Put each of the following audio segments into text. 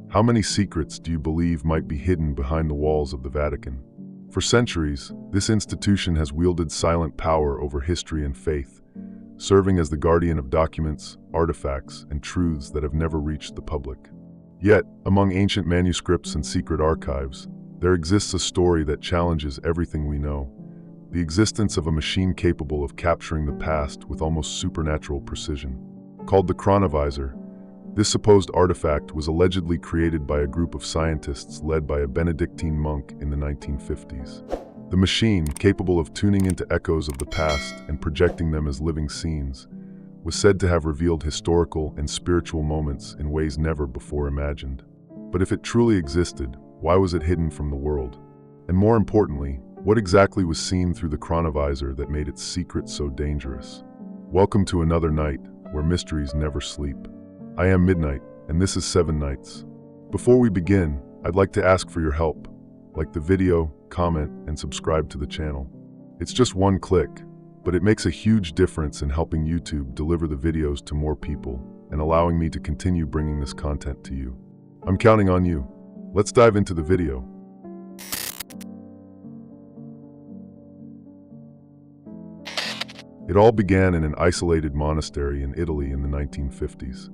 How many secrets do you believe might be hidden behind the walls of the Vatican? For centuries, this institution has wielded silent power over history and faith, serving as the guardian of documents, artifacts, and truths that have never reached the public. Yet, among ancient manuscripts and secret archives, there exists a story that challenges everything we know: the existence of a machine capable of capturing the past with almost supernatural precision. Called the Chronovisor, this supposed artifact was allegedly created by a group of scientists led by a Benedictine monk in the 1950s. The machine, capable of tuning into echoes of the past and projecting them as living scenes, was said to have revealed historical and spiritual moments in ways never before imagined. But if it truly existed, why was it hidden from the world? And more importantly, what exactly was seen through the Chronovisor that made its secret so dangerous? Welcome to another night where mysteries never sleep. I am Midnight, and this is 7 Nights. Before we begin, I'd like to ask for your help. Like the video, comment, and subscribe to the channel. It's just one click, but it makes a huge difference in helping YouTube deliver the videos to more people and allowing me to continue bringing this content to you. I'm counting on you. Let's dive into the video. It all began in an isolated monastery in Italy in the 1950s.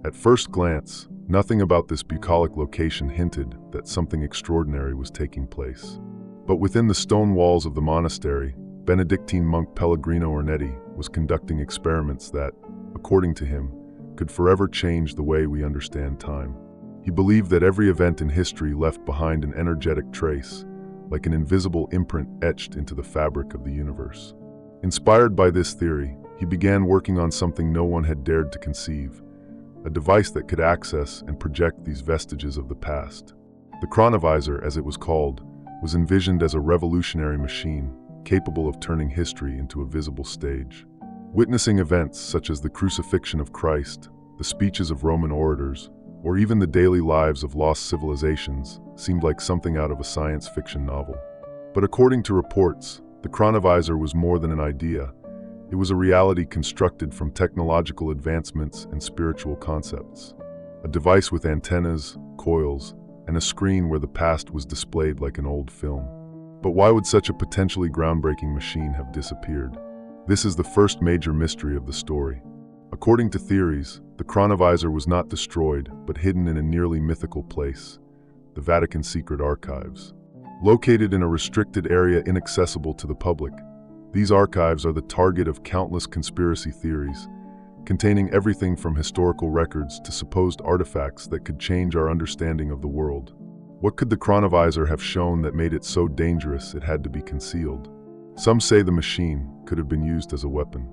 At first glance, nothing about this bucolic location hinted that something extraordinary was taking place. But within the stone walls of the monastery, Benedictine monk Pellegrino Ornetti was conducting experiments that, according to him, could forever change the way we understand time. He believed that every event in history left behind an energetic trace, like an invisible imprint etched into the fabric of the universe. Inspired by this theory, he began working on something no one had dared to conceive: a device that could access and project these vestiges of the past. The Chronovisor, as it was called, was envisioned as a revolutionary machine capable of turning history into a visible stage. Witnessing events such as the crucifixion of Christ, the speeches of Roman orators, or even the daily lives of lost civilizations seemed like something out of a science fiction novel. But according to reports, the Chronovisor was more than an idea. It was a reality constructed from technological advancements and spiritual concepts. A device with antennas, coils, and a screen where the past was displayed like an old film. But why would such a potentially groundbreaking machine have disappeared? This is the first major mystery of the story. According to theories, the Chronovisor was not destroyed, but hidden in a nearly mythical place: the Vatican secret archives. Located in a restricted area inaccessible to the public, these archives are the target of countless conspiracy theories, containing everything from historical records to supposed artifacts that could change our understanding of the world. What could the Chronovisor have shown that made it so dangerous it had to be concealed? Some say the machine could have been used as a weapon.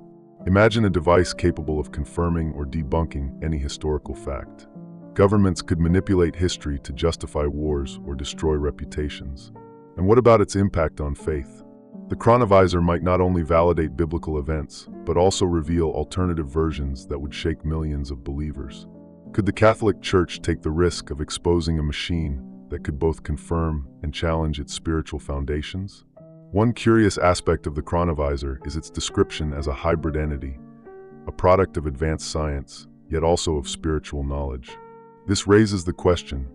Imagine a device capable of confirming or debunking any historical fact. Governments could manipulate history to justify wars or destroy reputations. And what about its impact on faith? The Chronovisor might not only validate biblical events, but also reveal alternative versions that would shake millions of believers. Could the Catholic Church take the risk of exposing a machine that could both confirm and challenge its spiritual foundations? One curious aspect of the Chronovisor is its description as a hybrid entity, a product of advanced science, yet also of spiritual knowledge. This raises the question: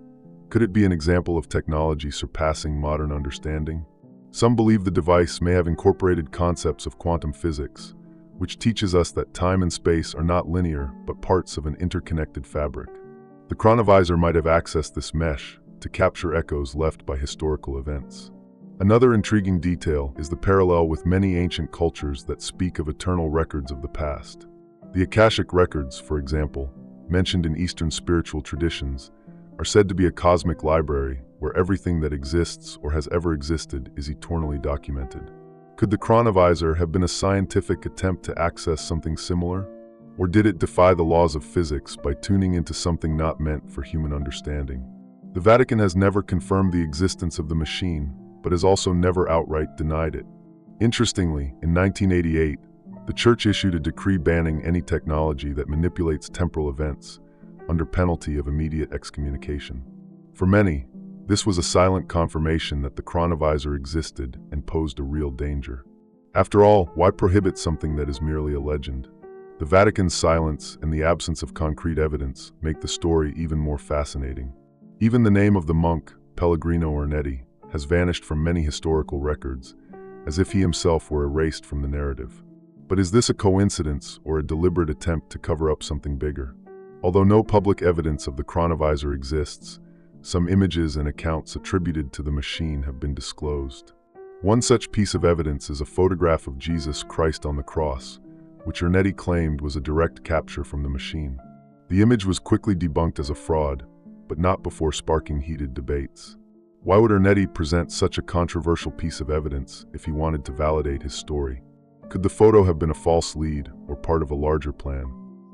could it be an example of technology surpassing modern understanding? Some believe the device may have incorporated concepts of quantum physics, which teaches us that time and space are not linear, but parts of an interconnected fabric. The Chronovisor might have accessed this mesh to capture echoes left by historical events. Another intriguing detail is the parallel with many ancient cultures that speak of eternal records of the past. The Akashic records, for example, mentioned in Eastern spiritual traditions, are said to be a cosmic library where everything that exists or has ever existed is eternally documented. Could the Chronovisor have been a scientific attempt to access something similar? Or did it defy the laws of physics by tuning into something not meant for human understanding? The Vatican has never confirmed the existence of the machine, but has also never outright denied it. Interestingly, in 1988, the Church issued a decree banning any technology that manipulates temporal events, under penalty of immediate excommunication. For many, this was a silent confirmation that the Chronovisor existed and posed a real danger. After all, why prohibit something that is merely a legend? The Vatican's silence and the absence of concrete evidence make the story even more fascinating. Even the name of the monk, Pellegrino Ernetti, has vanished from many historical records, as if he himself were erased from the narrative. But is this a coincidence or a deliberate attempt to cover up something bigger? Although no public evidence of the Chronovisor exists, some images and accounts attributed to the machine have been disclosed. One such piece of evidence is a photograph of Jesus Christ on the cross, which Ernetti claimed was a direct capture from the machine. The image was quickly debunked as a fraud, but not before sparking heated debates. Why would Ernetti present such a controversial piece of evidence if he wanted to validate his story? Could the photo have been a false lead or part of a larger plan?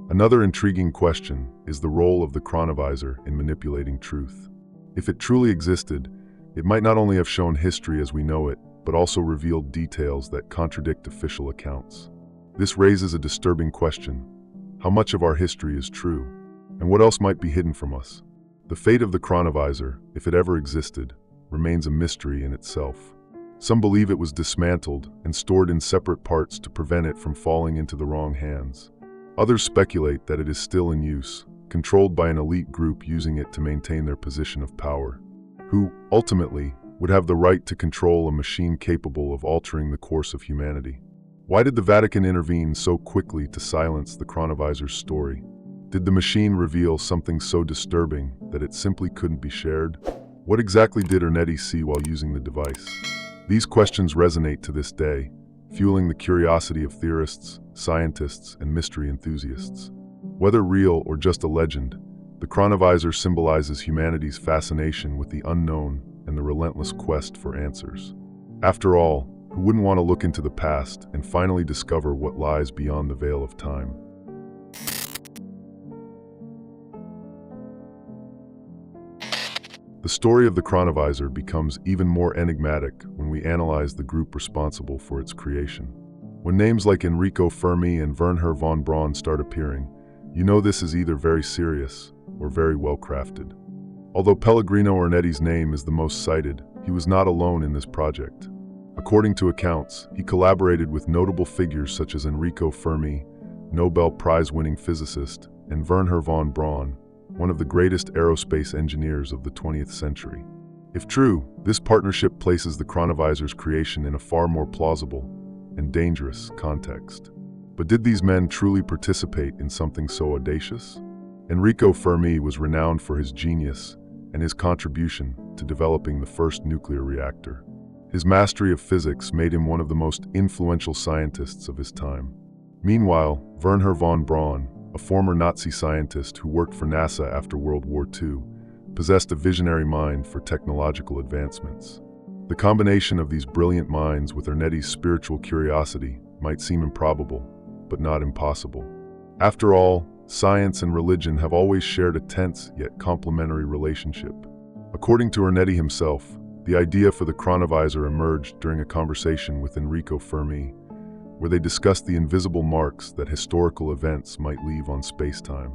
Another intriguing question is the role of the Chronovisor in manipulating truth. If it truly existed, it might not only have shown history as we know it, but also revealed details that contradict official accounts. This raises a disturbing question. How much of our history is true? And what else might be hidden from us? The fate of the Chronovisor, if it ever existed, remains a mystery in itself. Some believe it was dismantled and stored in separate parts to prevent it from falling into the wrong hands. Others speculate that it is still in use, controlled by an elite group using it to maintain their position of power, who, ultimately, would have the right to control a machine capable of altering the course of humanity. Why did the Vatican intervene so quickly to silence the Chronovisor's story? Did the machine reveal something so disturbing that it simply couldn't be shared? What exactly did Ernetti see while using the device? These questions resonate to this day, fueling the curiosity of theorists, scientists, and mystery enthusiasts. Whether real or just a legend, the Chronovisor symbolizes humanity's fascination with the unknown and the relentless quest for answers. After all, who wouldn't want to look into the past and finally discover what lies beyond the veil of time? The story of the Chronovisor becomes even more enigmatic when we analyze the group responsible for its creation. When names like Enrico Fermi and Wernher von Braun start appearing, you know this is either very serious or very well crafted. Although Pellegrino Ernetti's name is the most cited, he was not alone in this project. According to accounts, he collaborated with notable figures such as Enrico Fermi, Nobel Prize-winning physicist, and Wernher von Braun, one of the greatest aerospace engineers of the 20th century. If true, this partnership places the Chronovisor's creation in a far more plausible and dangerous context. But did these men truly participate in something so audacious? Enrico Fermi was renowned for his genius and his contribution to developing the first nuclear reactor. His mastery of physics made him one of the most influential scientists of his time. Meanwhile, Wernher von Braun, a former Nazi scientist who worked for NASA after World War II, possessed a visionary mind for technological advancements. The combination of these brilliant minds with Ernetti's spiritual curiosity might seem improbable, but not impossible. After all, science and religion have always shared a tense yet complementary relationship. According to Ernetti himself, the idea for the Chronovisor emerged during a conversation with Enrico Fermi, where they discussed the invisible marks that historical events might leave on space-time.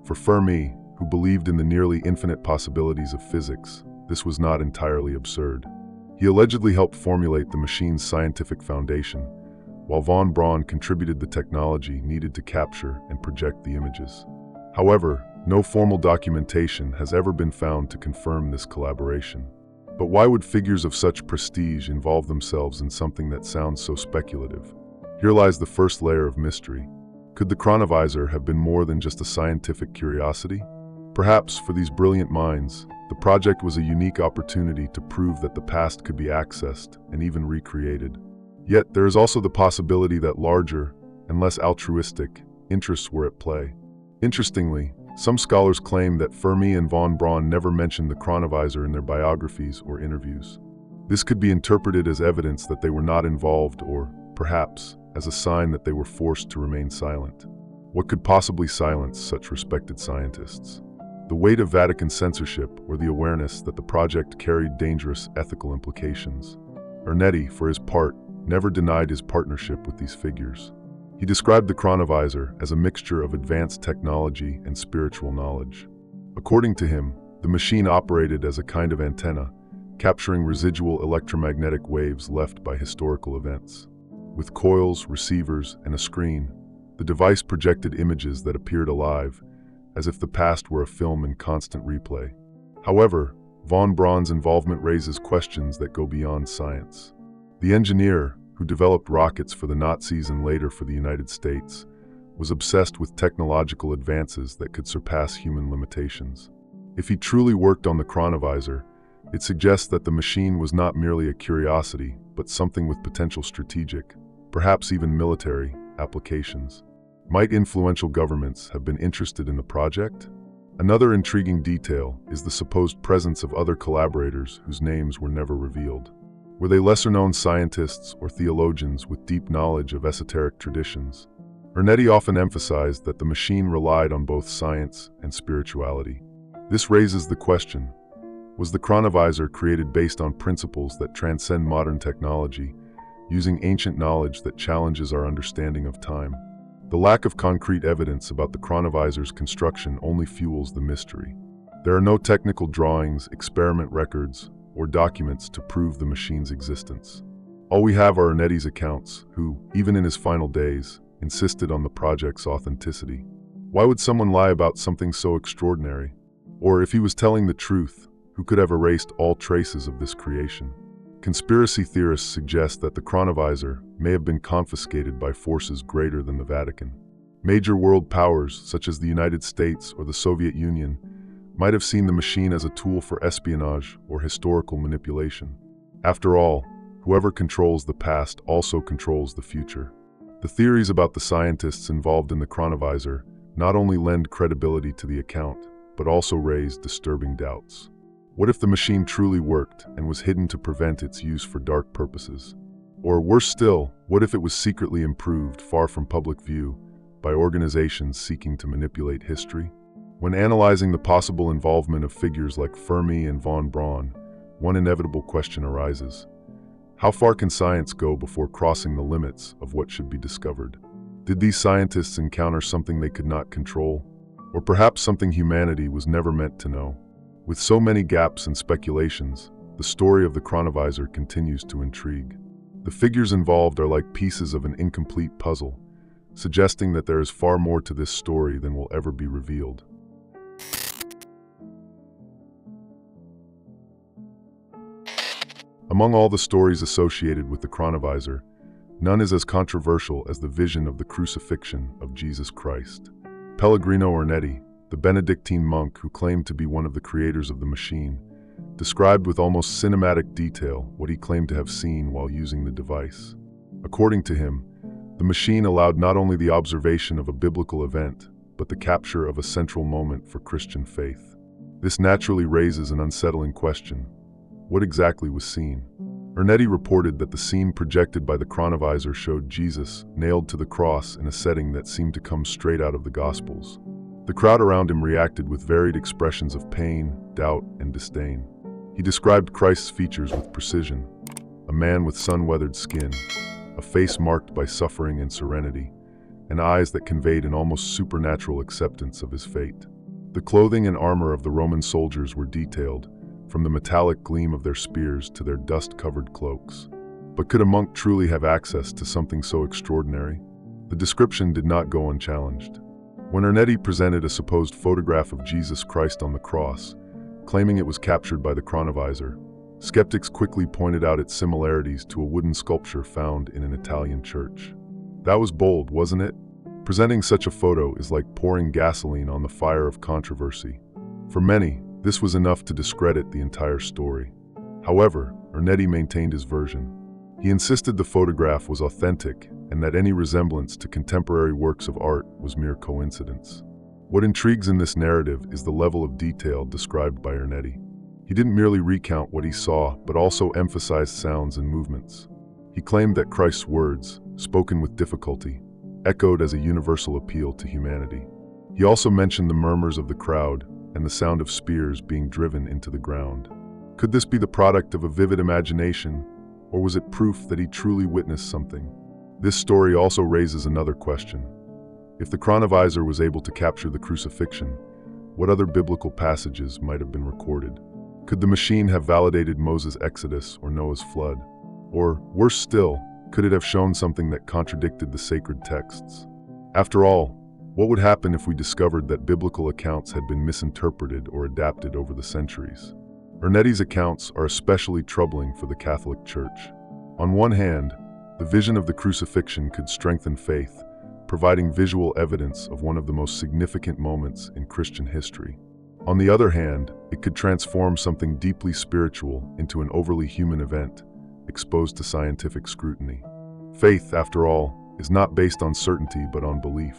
For Fermi, who believed in the nearly infinite possibilities of physics, this was not entirely absurd. He allegedly helped formulate the machine's scientific foundation, while von Braun contributed the technology needed to capture and project the images. However, no formal documentation has ever been found to confirm this collaboration. But why would figures of such prestige involve themselves in something that sounds so speculative? Here lies the first layer of mystery. Could the Chronovisor have been more than just a scientific curiosity? Perhaps, for these brilliant minds, the project was a unique opportunity to prove that the past could be accessed and even recreated. Yet, there is also the possibility that larger and less altruistic interests were at play. Interestingly, some scholars claim that Fermi and von Braun never mentioned the Chronovisor in their biographies or interviews. This could be interpreted as evidence that they were not involved or, perhaps, as a sign that they were forced to remain silent. What could possibly silence such respected scientists? The weight of Vatican censorship or the awareness that the project carried dangerous ethical implications? Ernetti, for his part, never denied his partnership with these figures. He described the Chronovisor as a mixture of advanced technology and spiritual knowledge. According to him, the machine operated as a kind of antenna, capturing residual electromagnetic waves left by historical events. With coils, receivers, and a screen, the device projected images that appeared alive, as if the past were a film in constant replay. However, von Braun's involvement raises questions that go beyond science. The engineer, who developed rockets for the Nazis and later for the United States, was obsessed with technological advances that could surpass human limitations. If he truly worked on the Chronovisor, it suggests that the machine was not merely a curiosity, but something with potential strategic, perhaps even military, applications. Might influential governments have been interested in the project? Another intriguing detail is the supposed presence of other collaborators whose names were never revealed. Were they lesser-known scientists or theologians with deep knowledge of esoteric traditions? Ernetti often emphasized that the machine relied on both science and spirituality. This raises the question, was the Chronovisor created based on principles that transcend modern technology, using ancient knowledge that challenges our understanding of time? The lack of concrete evidence about the Chronovisor's construction only fuels the mystery. There are no technical drawings, experiment records, or documents to prove the machine's existence. All we have are Ernetti's accounts, who, even in his final days, insisted on the project's authenticity. Why would someone lie about something so extraordinary? Or if he was telling the truth, who could have erased all traces of this creation? Conspiracy theorists suggest that the Chronovisor may have been confiscated by forces greater than the Vatican. Major world powers, such as the United States or the Soviet Union, might have seen the machine as a tool for espionage or historical manipulation. After all, whoever controls the past also controls the future. The theories about the scientists involved in the Chronovisor not only lend credibility to the account, but also raise disturbing doubts. What if the machine truly worked and was hidden to prevent its use for dark purposes? Or worse still, what if it was secretly improved far from public view by organizations seeking to manipulate history? When analyzing the possible involvement of figures like Fermi and von Braun, one inevitable question arises. How far can science go before crossing the limits of what should be discovered? Did these scientists encounter something they could not control? Or perhaps something humanity was never meant to know? With so many gaps and speculations, the story of the Chronovisor continues to intrigue. The figures involved are like pieces of an incomplete puzzle, suggesting that there is far more to this story than will ever be revealed. Among all the stories associated with the Chronovisor, none is as controversial as the vision of the crucifixion of Jesus Christ. Pellegrino Ernetti, the Benedictine monk who claimed to be one of the creators of the machine, described with almost cinematic detail what he claimed to have seen while using the device. According to him, the machine allowed not only the observation of a biblical event, but the capture of a central moment for Christian faith. This naturally raises an unsettling question. What exactly was seen? Ernetti reported that the scene projected by the Chronovisor showed Jesus nailed to the cross in a setting that seemed to come straight out of the Gospels. The crowd around him reacted with varied expressions of pain, doubt, and disdain. He described Christ's features with precision: a man with sun-weathered skin, a face marked by suffering and serenity, and eyes that conveyed an almost supernatural acceptance of his fate. The clothing and armor of the Roman soldiers were detailed, from the metallic gleam of their spears to their dust-covered cloaks. But could a monk truly have access to something so extraordinary? The description did not go unchallenged. When Ernetti presented a supposed photograph of Jesus Christ on the cross, claiming it was captured by the Chronovisor, skeptics quickly pointed out its similarities to a wooden sculpture found in an Italian church. That was bold, wasn't it? Presenting such a photo is like pouring gasoline on the fire of controversy. For many, this was enough to discredit the entire story. However, Ernetti maintained his version. He insisted the photograph was authentic and that any resemblance to contemporary works of art was mere coincidence. What intrigues in this narrative is the level of detail described by Ernetti. He didn't merely recount what he saw, but also emphasized sounds and movements. He claimed that Christ's words, spoken with difficulty, echoed as a universal appeal to humanity. He also mentioned the murmurs of the crowd and the sound of spears being driven into the ground. Could this be the product of a vivid imagination, or was it proof that he truly witnessed something? This story also raises another question. If the Chronovisor was able to capture the crucifixion, what other biblical passages might have been recorded? Could the machine have validated Moses' Exodus or Noah's flood? Or, worse still, could it have shown something that contradicted the sacred texts? After all, What would happen if we discovered that biblical accounts had been misinterpreted or adapted over the centuries? Ernetti's accounts are especially troubling for the Catholic Church. On one hand, the vision of the crucifixion could strengthen faith, providing visual evidence of one of the most significant moments in Christian history. On the other hand, it could transform something deeply spiritual into an overly human event, exposed to scientific scrutiny. Faith, after all, is not based on certainty but on belief.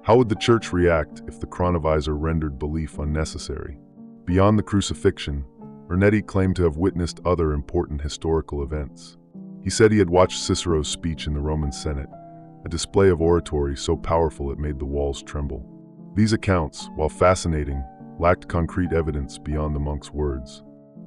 How would the Church react if the Chronovisor rendered belief unnecessary? Beyond the crucifixion, Ernetti claimed to have witnessed other important historical events. He said he had watched Cicero's speech in the Roman Senate, a display of oratory so powerful it made the walls tremble. These accounts, while fascinating, lacked concrete evidence beyond the monk's words.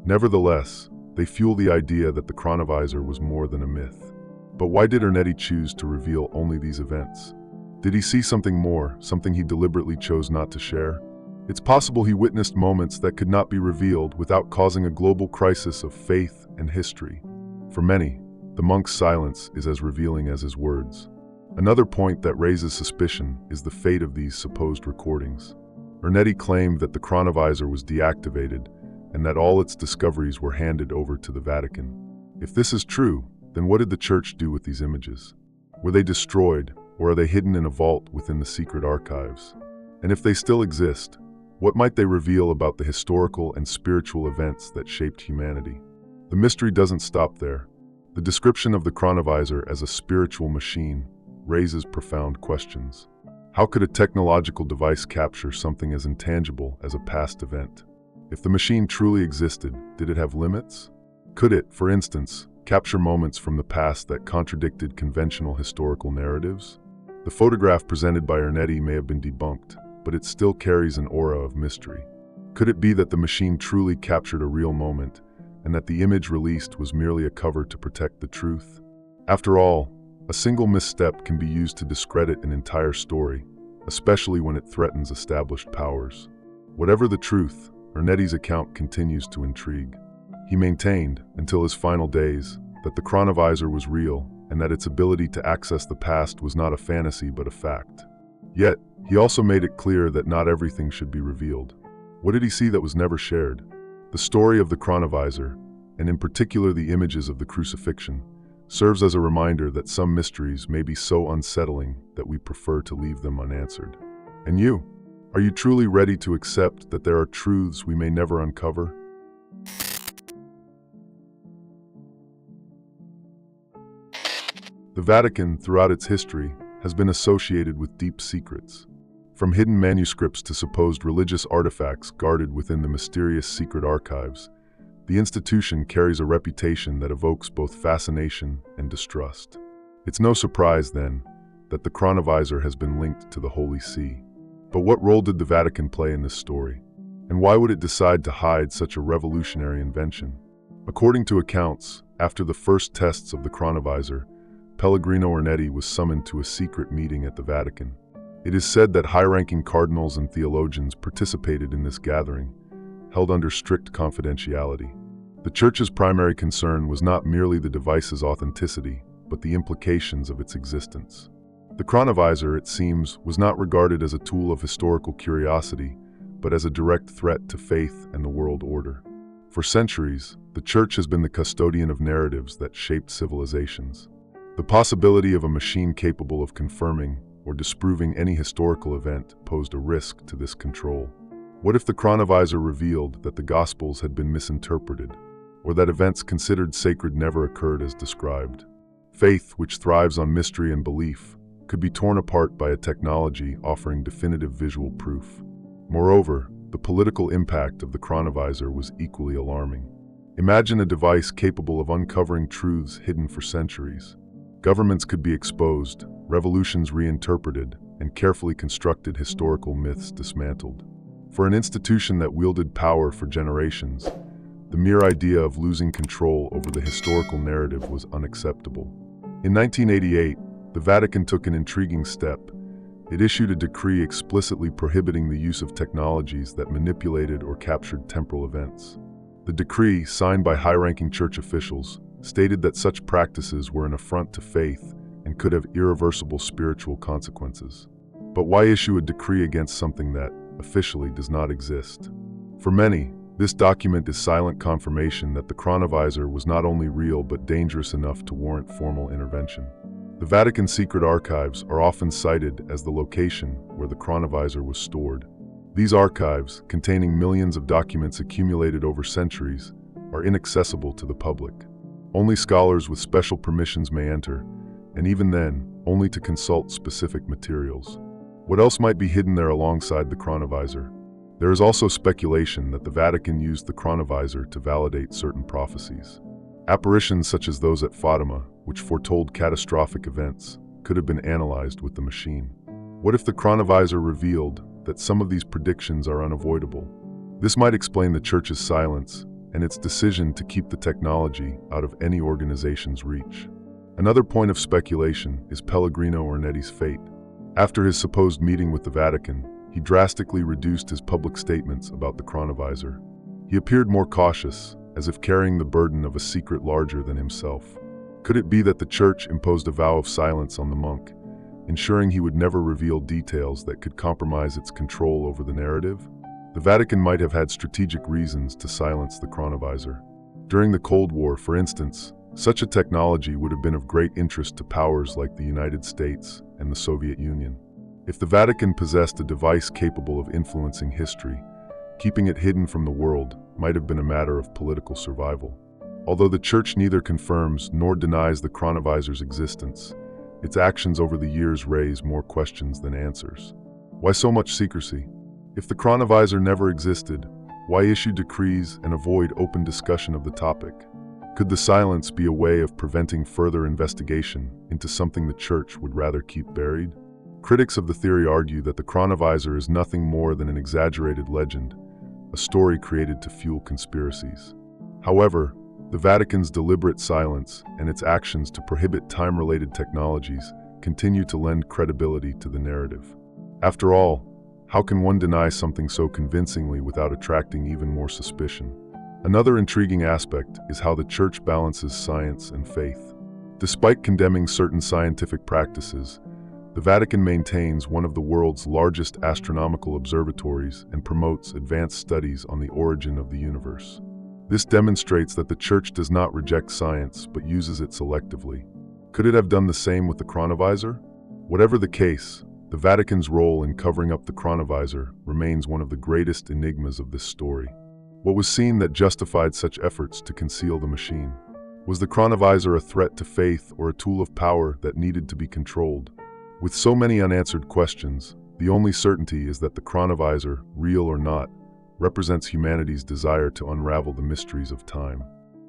Nevertheless, they fuel the idea that the Chronovisor was more than a myth. But why did Ernetti choose to reveal only these events? Did he see something more, something he deliberately chose not to share? It's possible he witnessed moments that could not be revealed without causing a global crisis of faith and history. For many, the monk's silence is as revealing as his words. Another point that raises suspicion is the fate of these supposed recordings. Ernetti claimed that the Chronovisor was deactivated and that all its discoveries were handed over to the Vatican. If this is true, then what did the Church do with these images? Were they destroyed, or are they hidden in a vault within the secret archives? And if they still exist, what might they reveal about the historical and spiritual events that shaped humanity? The mystery doesn't stop there. The description of the Chronovisor as a spiritual machine raises profound questions. How could a technological device capture something as intangible as a past event? If the machine truly existed, did it have limits? Could it, for instance, capture moments from the past that contradicted conventional historical narratives? The photograph presented by Ernetti may have been debunked, but it still carries an aura of mystery. Could it be that the machine truly captured a real moment, and that the image released was merely a cover to protect the truth? After all, a single misstep can be used to discredit an entire story, especially when it threatens established powers. Whatever the truth, Ernetti's account continues to intrigue. He maintained, until his final days, that the Chronovisor was real and that its ability to access the past was not a fantasy but a fact. Yet, he also made it clear that not everything should be revealed. What did he see that was never shared? The story of the Chronovisor, and in particular the images of the crucifixion, serves as a reminder that some mysteries may be so unsettling that we prefer to leave them unanswered. And you? Are you truly ready to accept that there are truths we may never uncover? The Vatican, throughout its history, has been associated with deep secrets. From hidden manuscripts to supposed religious artifacts guarded within the mysterious secret archives, the institution carries a reputation that evokes both fascination and distrust. It's no surprise, then, that the Chronovisor has been linked to the Holy See. But what role did the Vatican play in this story? And why would it decide to hide such a revolutionary invention? According to accounts, after the first tests of the Chronovisor, Pellegrino Ernetti was summoned to a secret meeting at the Vatican. It is said that high-ranking cardinals and theologians participated in this gathering, held under strict confidentiality. The Church's primary concern was not merely the device's authenticity, but the implications of its existence. The Chronovisor, it seems, was not regarded as a tool of historical curiosity, but as a direct threat to faith and the world order. For centuries, the Church has been the custodian of narratives that shaped civilizations. The possibility of a machine capable of confirming or disproving any historical event posed a risk to this control. What if the Chronovisor revealed that the Gospels had been misinterpreted, or that events considered sacred never occurred as described? Faith, which thrives on mystery and belief, could be torn apart by a technology offering definitive visual proof. Moreover, the political impact of the Chronovisor was equally alarming. Imagine a device capable of uncovering truths hidden for centuries. Governments could be exposed, revolutions reinterpreted, and carefully constructed historical myths dismantled. For an institution that wielded power for generations, the mere idea of losing control over the historical narrative was unacceptable. In 1988, the Vatican took an intriguing step. It issued a decree explicitly prohibiting the use of technologies that manipulated or captured temporal events. The decree, signed by high-ranking church officials, stated that such practices were an affront to faith and could have irreversible spiritual consequences. But why issue a decree against something that, officially, does not exist? For many, this document is silent confirmation that the Chronovisor was not only real but dangerous enough to warrant formal intervention. The Vatican secret archives are often cited as the location where the Chronovisor was stored. These archives, containing millions of documents accumulated over centuries, are inaccessible to the public. Only scholars with special permissions may enter, and even then, only to consult specific materials. What else might be hidden there alongside the Chronovisor? There is also speculation that the Vatican used the Chronovisor to validate certain prophecies. Apparitions such as those at Fatima, which foretold catastrophic events, could have been analyzed with the machine. What if the Chronovisor revealed that some of these predictions are unavoidable? This might explain the Church's silence and its decision to keep the technology out of any organization's reach. Another point of speculation is Pellegrino Ornetti's fate. After his supposed meeting with the Vatican, he drastically reduced his public statements about the Chronovisor. He appeared more cautious, as if carrying the burden of a secret larger than himself. Could it be that the Church imposed a vow of silence on the monk, ensuring he would never reveal details that could compromise its control over the narrative? The Vatican might have had strategic reasons to silence the Chronovisor. During the Cold War, for instance, such a technology would have been of great interest to powers like the United States and the Soviet Union. If the Vatican possessed a device capable of influencing history, keeping it hidden from the world might have been a matter of political survival. Although the Church neither confirms nor denies the Chronovisor's existence, its actions over the years raise more questions than answers. Why so much secrecy? If the Chronovisor never existed, why issue decrees and avoid open discussion of the topic? Could the silence be a way of preventing further investigation into something the Church would rather keep buried? Critics of the theory argue that the Chronovisor is nothing more than an exaggerated legend, a story created to fuel conspiracies. However, the Vatican's deliberate silence and its actions to prohibit time-related technologies continue to lend credibility to the narrative. After all, how can one deny something so convincingly without attracting even more suspicion? Another intriguing aspect is how the Church balances science and faith. Despite condemning certain scientific practices, the Vatican maintains one of the world's largest astronomical observatories and promotes advanced studies on the origin of the universe. This demonstrates that the Church does not reject science but uses it selectively. Could it have done the same with the Chronovisor? Whatever the case, the Vatican's role in covering up the Chronovisor remains one of the greatest enigmas of this story. What was seen that justified such efforts to conceal the machine? Was the Chronovisor a threat to faith or a tool of power that needed to be controlled? With so many unanswered questions, the only certainty is that the Chronovisor, real or not, represents humanity's desire to unravel the mysteries of time.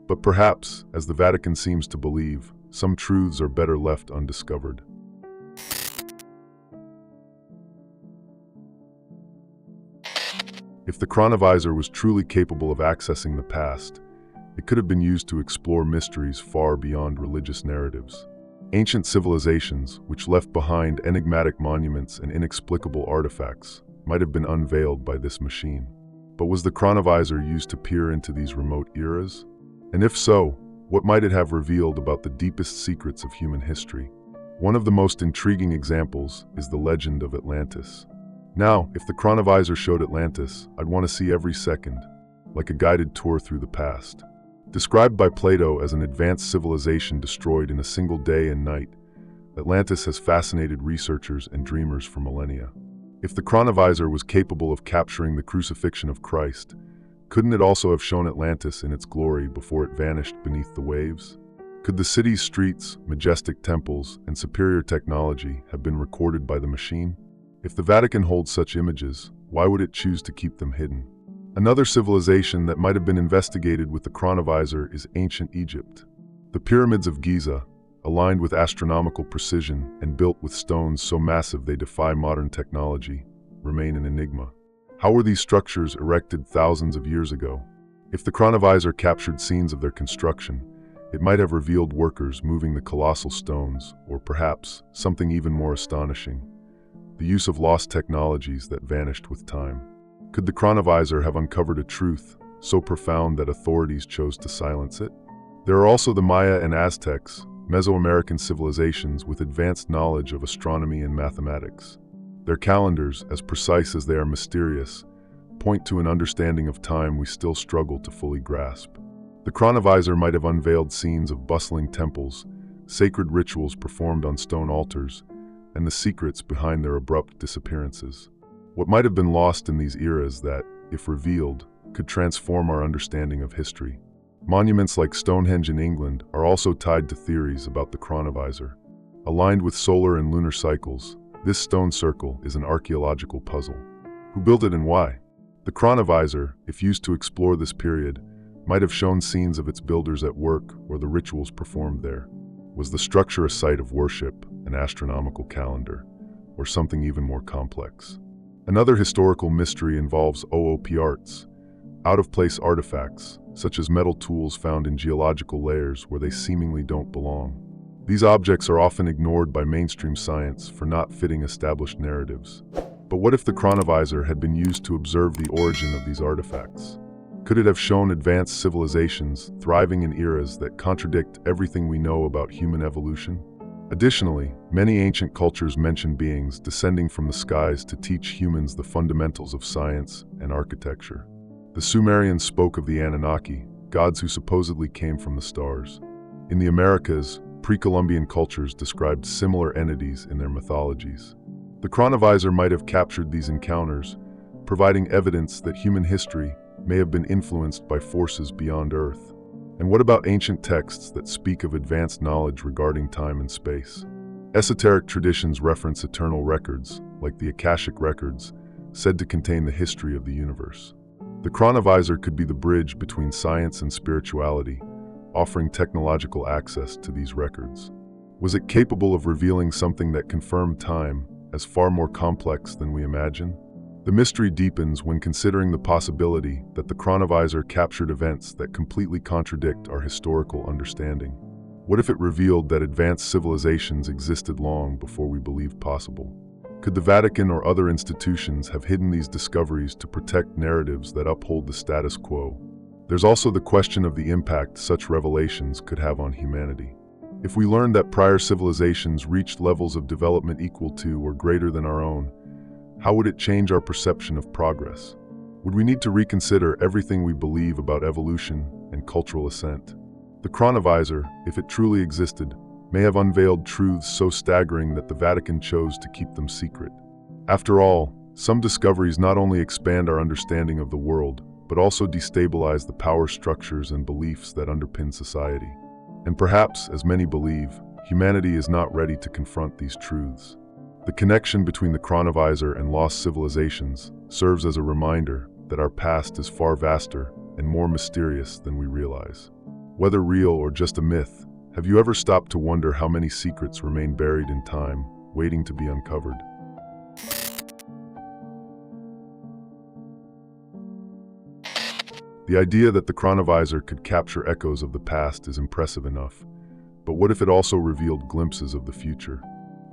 But perhaps, as the Vatican seems to believe, some truths are better left undiscovered. If the Chronovisor was truly capable of accessing the past, it could have been used to explore mysteries far beyond religious narratives. Ancient civilizations, which left behind enigmatic monuments and inexplicable artifacts, might have been unveiled by this machine. But was the Chronovisor used to peer into these remote eras? And if so, what might it have revealed about the deepest secrets of human history? One of the most intriguing examples is the legend of Atlantis. Now, if the Chronovisor showed Atlantis, I'd want to see every second, like a guided tour through the past. Described by Plato as an advanced civilization destroyed in a single day and night, Atlantis has fascinated researchers and dreamers for millennia. If the Chronovisor was capable of capturing the crucifixion of Christ, couldn't it also have shown Atlantis in its glory before it vanished beneath the waves? Could the city's streets, majestic temples, and superior technology have been recorded by the machine? If the Vatican holds such images, why would it choose to keep them hidden? Another civilization that might have been investigated with the Chronovisor is ancient Egypt. The pyramids of Giza, aligned with astronomical precision and built with stones so massive they defy modern technology, remain an enigma. How were these structures erected thousands of years ago? If the Chronovisor captured scenes of their construction, it might have revealed workers moving the colossal stones, or perhaps, something even more astonishing, the use of lost technologies that vanished with time. Could the Chronovisor have uncovered a truth so profound that authorities chose to silence it? There are also the Maya and Aztecs, Mesoamerican civilizations with advanced knowledge of astronomy and mathematics. Their calendars, as precise as they are mysterious, point to an understanding of time we still struggle to fully grasp. The Chronovisor might have unveiled scenes of bustling temples, sacred rituals performed on stone altars, and the secrets behind their abrupt disappearances. What might have been lost in these eras that, if revealed, could transform our understanding of history. Monuments like Stonehenge in England are also tied to theories about the Chronovisor. Aligned with solar and lunar cycles, this stone circle is an archaeological puzzle. Who built it and why? The Chronovisor, if used to explore this period, might have shown scenes of its builders at work or the rituals performed there. Was the structure a site of worship, an astronomical calendar, or something even more complex? Another historical mystery involves OOP arts, out-of-place artifacts, such as metal tools found in geological layers where they seemingly don't belong. These objects are often ignored by mainstream science for not fitting established narratives. But what if the Chronovisor had been used to observe the origin of these artifacts? Could it have shown advanced civilizations thriving in eras that contradict everything we know about human evolution? Additionally, many ancient cultures mention beings descending from the skies to teach humans the fundamentals of science and architecture. The Sumerians spoke of the Anunnaki, gods who supposedly came from the stars. In the Americas, pre-Columbian cultures described similar entities in their mythologies. The Chronovisor might have captured these encounters, providing evidence that human history may have been influenced by forces beyond Earth. And what about ancient texts that speak of advanced knowledge regarding time and space? Esoteric traditions reference eternal records, like the Akashic records, said to contain the history of the universe. The Chronovisor could be the bridge between science and spirituality, offering technological access to these records. Was it capable of revealing something that confirmed time as far more complex than we imagine? The mystery deepens when considering the possibility that the Chronovisor captured events that completely contradict our historical understanding. What if it revealed that advanced civilizations existed long before we believed possible? Could the Vatican or other institutions have hidden these discoveries to protect narratives that uphold the status quo? There's also the question of the impact such revelations could have on humanity. If we learned that prior civilizations reached levels of development equal to or greater than our own, how would it change our perception of progress? Would we need to reconsider everything we believe about evolution and cultural ascent? The Chronovisor, if it truly existed, may have unveiled truths so staggering that the Vatican chose to keep them secret. After all, some discoveries not only expand our understanding of the world, but also destabilize the power structures and beliefs that underpin society. And perhaps, as many believe, humanity is not ready to confront these truths. The connection between the Chronovisor and lost civilizations serves as a reminder that our past is far vaster and more mysterious than we realize. Whether real or just a myth, have you ever stopped to wonder how many secrets remain buried in time, waiting to be uncovered? The idea that the Chronovisor could capture echoes of the past is impressive enough, but what if it also revealed glimpses of the future?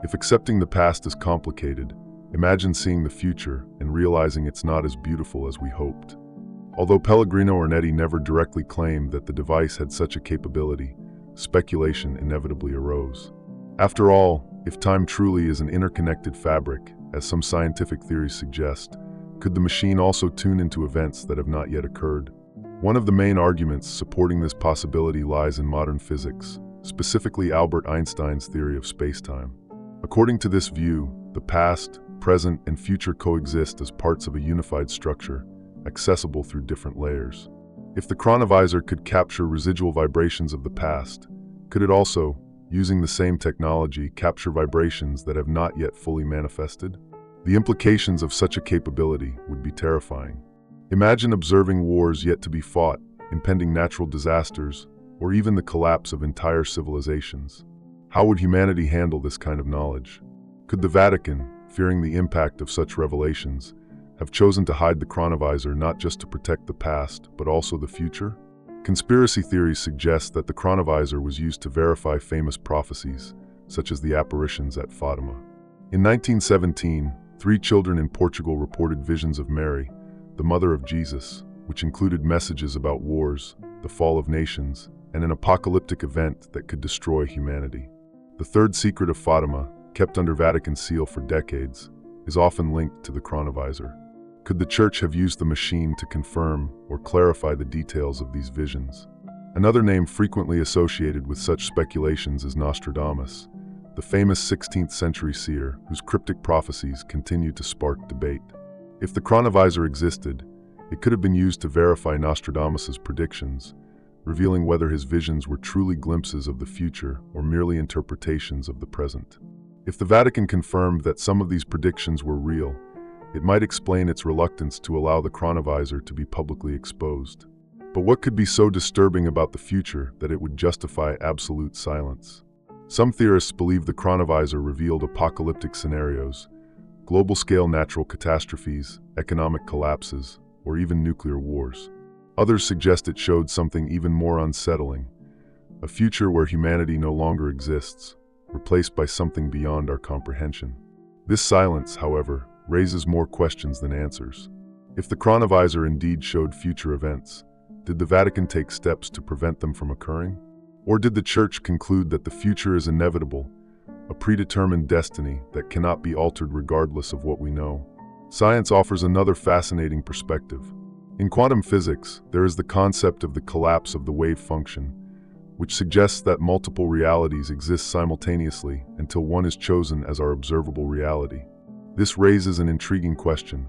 If accepting the past is complicated, imagine seeing the future and realizing it's not as beautiful as we hoped. Although Pellegrino Ornetti never directly claimed that the device had such a capability, speculation inevitably arose. After all, if time truly is an interconnected fabric, as some scientific theories suggest, could the machine also tune into events that have not yet occurred? One of the main arguments supporting this possibility lies in modern physics, specifically Albert Einstein's theory of spacetime. According to this view, the past, present, and future coexist as parts of a unified structure, accessible through different layers. If the Chronovisor could capture residual vibrations of the past, could it also, using the same technology, capture vibrations that have not yet fully manifested? The implications of such a capability would be terrifying. Imagine observing wars yet to be fought, impending natural disasters, or even the collapse of entire civilizations. How would humanity handle this kind of knowledge? Could the Vatican, fearing the impact of such revelations, have chosen to hide the Chronovisor not just to protect the past, but also the future? Conspiracy theories suggest that the Chronovisor was used to verify famous prophecies, such as the apparitions at Fatima. In 1917, 3 children in Portugal reported visions of Mary, the mother of Jesus, which included messages about wars, the fall of nations, and an apocalyptic event that could destroy humanity. The third secret of Fatima, kept under Vatican seal for decades, is often linked to the Chronovisor. Could the Church have used the machine to confirm or clarify the details of these visions? Another name frequently associated with such speculations is Nostradamus, the famous 16th century seer whose cryptic prophecies continue to spark debate. If the Chronovisor existed, it could have been used to verify Nostradamus's predictions, revealing whether his visions were truly glimpses of the future or merely interpretations of the present. If the Vatican confirmed that some of these predictions were real, it might explain its reluctance to allow the Chronovisor to be publicly exposed. But what could be so disturbing about the future that it would justify absolute silence? Some theorists believe the Chronovisor revealed apocalyptic scenarios, global-scale natural catastrophes, economic collapses, or even nuclear wars. Others suggest it showed something even more unsettling, a future where humanity no longer exists, replaced by something beyond our comprehension. This silence, however, raises more questions than answers. If the Chronovisor indeed showed future events, did the Vatican take steps to prevent them from occurring? Or did the Church conclude that the future is inevitable, a predetermined destiny that cannot be altered regardless of what we know? Science offers another fascinating perspective. In quantum physics, there is the concept of the collapse of the wave function, which suggests that multiple realities exist simultaneously until one is chosen as our observable reality. This raises an intriguing question.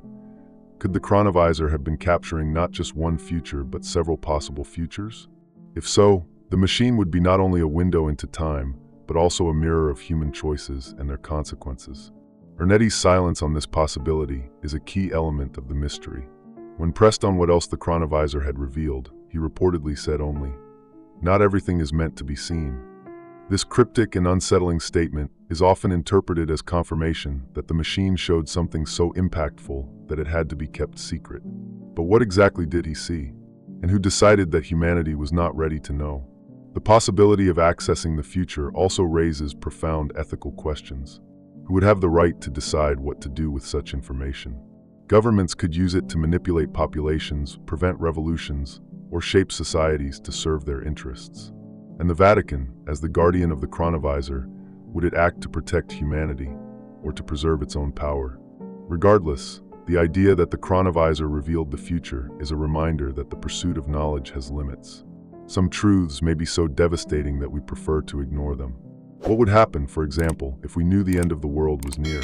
Could the Chronovisor have been capturing not just one future but several possible futures? If so, the machine would be not only a window into time, but also a mirror of human choices and their consequences. Ernetti's silence on this possibility is a key element of the mystery. When pressed on what else the Chronovisor had revealed, he reportedly said only, "Not everything is meant to be seen." This cryptic and unsettling statement is often interpreted as confirmation that the machine showed something so impactful that it had to be kept secret. But what exactly did he see? And who decided that humanity was not ready to know? The possibility of accessing the future also raises profound ethical questions. Who would have the right to decide what to do with such information? Governments could use it to manipulate populations, prevent revolutions, or shape societies to serve their interests. And the Vatican, as the guardian of the Chronovisor, would it act to protect humanity or to preserve its own power? Regardless, the idea that the Chronovisor revealed the future is a reminder that the pursuit of knowledge has limits. Some truths may be so devastating that we prefer to ignore them. What would happen, for example, if we knew the end of the world was near,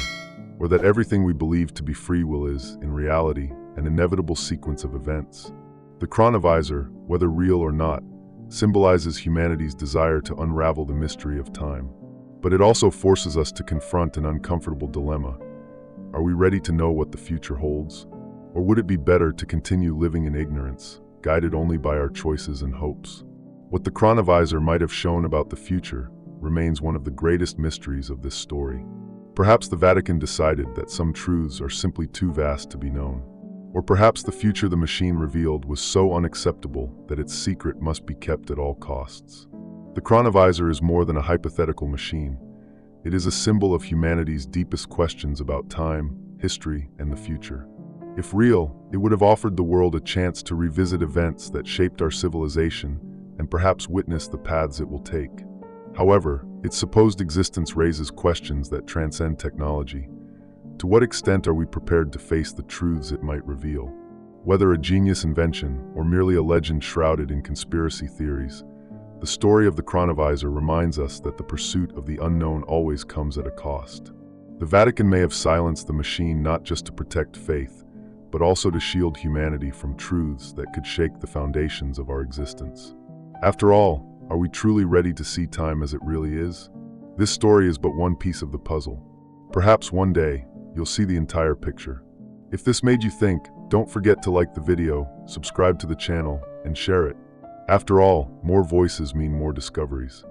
or that everything we believe to be free will is, in reality, an inevitable sequence of events? The Chronovisor, whether real or not, symbolizes humanity's desire to unravel the mystery of time. But it also forces us to confront an uncomfortable dilemma. Are we ready to know what the future holds? Or would it be better to continue living in ignorance, guided only by our choices and hopes? What the Chronovisor might have shown about the future remains one of the greatest mysteries of this story. Perhaps the Vatican decided that some truths are simply too vast to be known. Or perhaps the future the machine revealed was so unacceptable that its secret must be kept at all costs. The Chronovisor is more than a hypothetical machine. It is a symbol of humanity's deepest questions about time, history, and the future. If real, it would have offered the world a chance to revisit events that shaped our civilization and perhaps witness the paths it will take. However, its supposed existence raises questions that transcend technology. To what extent are we prepared to face the truths it might reveal? Whether a genius invention or merely a legend shrouded in conspiracy theories, the story of the Chronovisor reminds us that the pursuit of the unknown always comes at a cost. The Vatican may have silenced the machine not just to protect faith, but also to shield humanity from truths that could shake the foundations of our existence. After all, are we truly ready to see time as it really is? This story is but one piece of the puzzle. Perhaps one day, you'll see the entire picture. If this made you think, don't forget to like the video, subscribe to the channel, and share it. After all, more voices mean more discoveries.